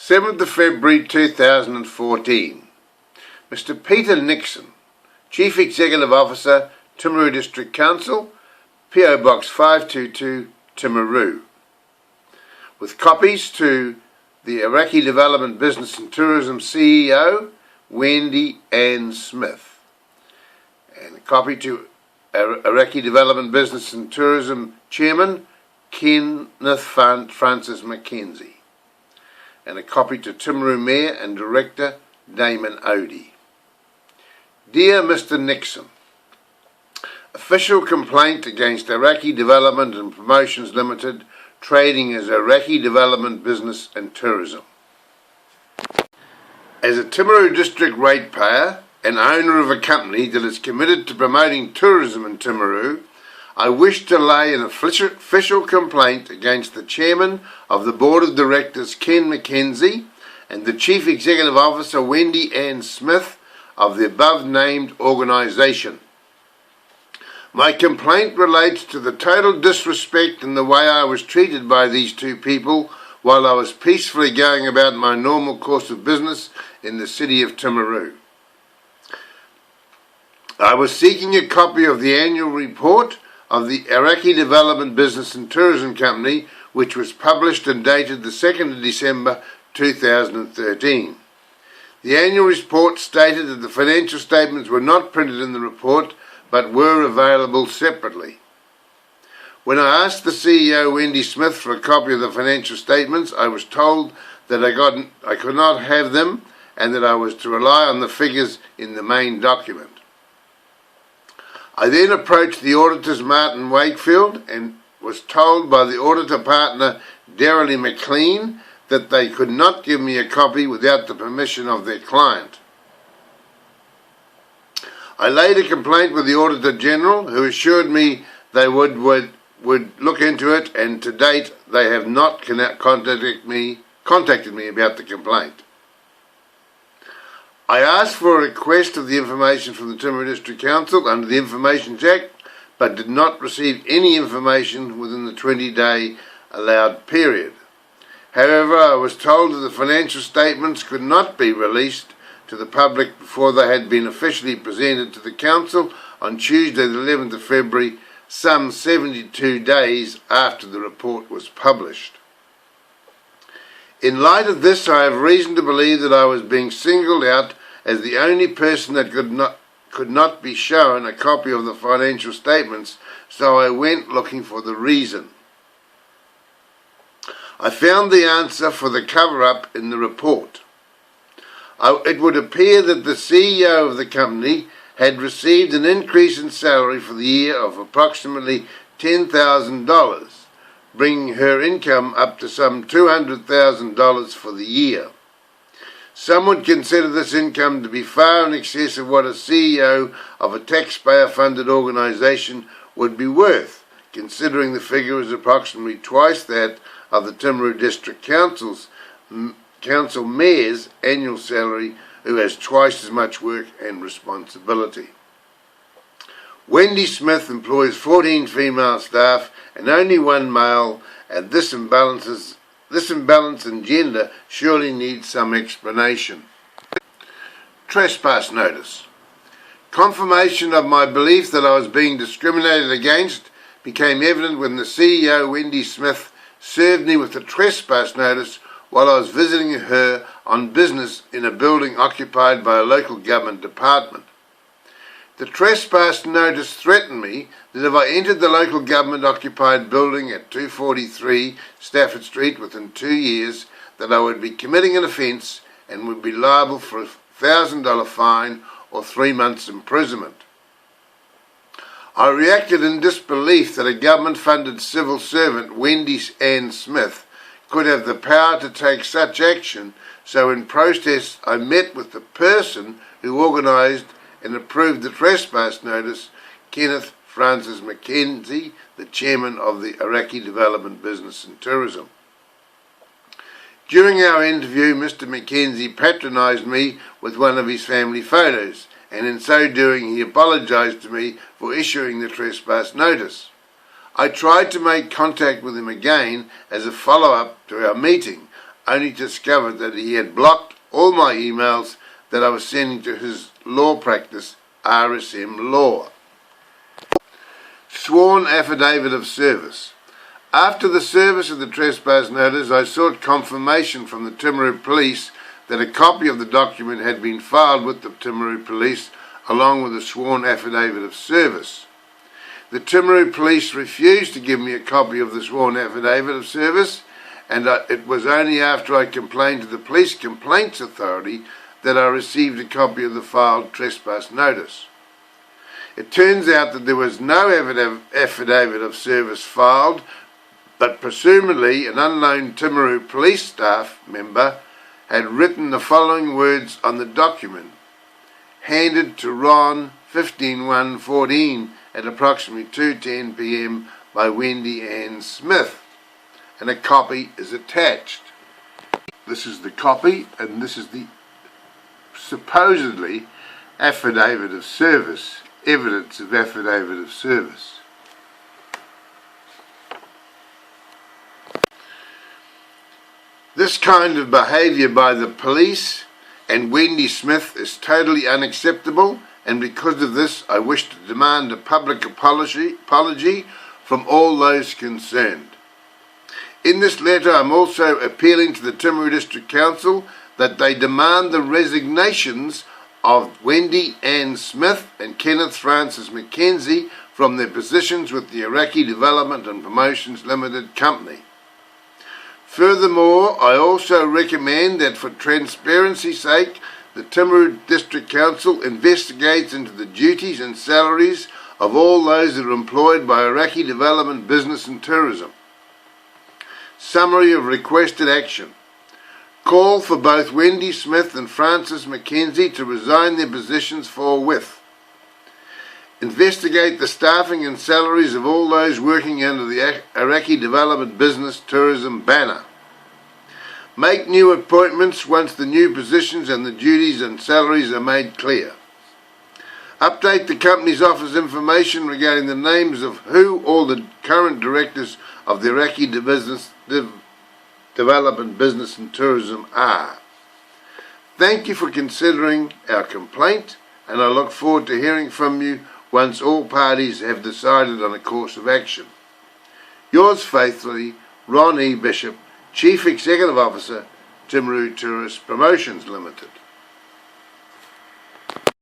7th of February 2014. Mr. Peter Nixon, Chief Executive Officer, Timaru District Council, PO Box 522, Timaru. With copies to the Aoraki Development Business and Tourism CEO, Wendy Ann Smith, and a copy to Aoraki Development Business and Tourism Chairman, Kenneth Francis Mackenzie, and a copy to Timaru Mayor and Director, Damon Odie. Dear Mr. Nixon, official complaint against Aoraki Development and Promotions Limited, trading as Aoraki Development Business and Tourism. As a Timaru District ratepayer and owner of a company that is committed to promoting tourism in Timaru, I wish to lay an official complaint against the Chairman of the Board of Directors, Ken Mackenzie, and the Chief Executive Officer, Wendy Ann Smith, of the above-named organisation. My complaint relates to the total disrespect in the way I was treated by these two people while I was peacefully going about my normal course of business in the city of Timaru. I was seeking a copy of the annual report of the Aoraki Development Business and Tourism Company, which was published and dated the 2nd of December 2013. The annual report stated that the financial statements were not printed in the report, but were available separately. When I asked the CEO, Wendy Smith, for a copy of the financial statements, I was told that I could not have them and that I was to rely on the figures in the main document. I then approached the auditors, Martin Wakefield, and was told by the auditor partner, Darrelly McLean, that they could not give me a copy without the permission of their client. I laid a complaint with the Auditor General, who assured me they would look into it, and to date they have not contacted me about the complaint. I asked for a request of the information from the Timaru District Council under the Information Act, but did not receive any information within the 20-day allowed period. However, I was told that the financial statements could not be released to the public before they had been officially presented to the Council on Tuesday the 11th of February, some 72 days after the report was published. In light of this, I have reason to believe that I was being singled out as the only person that could not be shown a copy of the financial statements, so I went looking for the reason. I found the answer for the cover-up in the report. It would appear that the CEO of the company had received an increase in salary for the year of approximately $10,000, bringing her income up to some $200,000 for the year. Some would consider this income to be far in excess of what a CEO of a taxpayer-funded organisation would be worth, considering the figure is approximately twice that of the Timaru District Council Mayor's annual salary, who has twice as much work and responsibility. Wendy Smith employs 14 female staff and only one male, and this imbalance in gender surely needs some explanation. Trespass notice. Confirmation of my belief that I was being discriminated against became evident when the CEO, Wendy Smith, served me with a trespass notice while I was visiting her on business in a building occupied by a local government department. The trespass notice threatened me that if I entered the local government occupied building at 243 Stafford Street within 2 years, that I would be committing an offence and would be liable for a $1,000 fine or 3 months imprisonment. I reacted in disbelief that a government-funded civil servant, Wendy Ann Smith, could have the power to take such action, so in protest I met with the person who organised and approved the trespass notice, Kenneth Francis Mackenzie, the Chairman of the Aoraki Development Business and Tourism. During our interview, Mr. Mackenzie patronised me with one of his family photos, and in so doing he apologised to me for issuing the trespass notice. I tried to make contact with him again as a follow-up to our meeting, only to discover that he had blocked all my emails that I was sending to his law practice, RSM Law. Sworn Affidavit of Service. After the service of the trespass notice, I sought confirmation from the Timaru police that a copy of the document had been filed with the Timaru police along with a sworn affidavit of service. The Timaru police refused to give me a copy of the sworn affidavit of service, and it was only after I complained to the Police Complaints Authority that I received a copy of the filed trespass notice. It turns out that there was no affidavit of service filed, but presumably an unknown Timaru police staff member had written the following words on the document: handed to Ron 15/1/14 at approximately 2:10 p.m. by Wendy Ann Smith, and a copy is attached. This is the copy, and this is the supposedly affidavit of service, evidence of affidavit of service. This kind of behaviour by the police and Wendy Smith is totally unacceptable, and because of this I wish to demand a public apology from all those concerned. In this letter I am also appealing to the Timaru District Council that they demand the resignations of Wendy Ann Smith and Kenneth Francis Mackenzie from their positions with the Aoraki Development and Promotions Limited Company. Furthermore, I also recommend that for transparency's sake, the Timaru District Council investigates into the duties and salaries of all those that are employed by Aoraki Development, Business and Tourism. Summary of requested action. Call for both Wendy Smith and Francis Mackenzie to resign their positions forthwith. Investigate the staffing and salaries of all those working under the Aoraki Development Business Tourism banner. Make new appointments once the new positions and the duties and salaries are made clear. Update the company's office information regarding the names of who all the current directors of the Aoraki Development Business and Tourism are. Thank you for considering our complaint, and I look forward to hearing from you once all parties have decided on a course of action. Yours faithfully, Ron E. Bishop, Chief Executive Officer, Timaru Tourist Promotions Limited.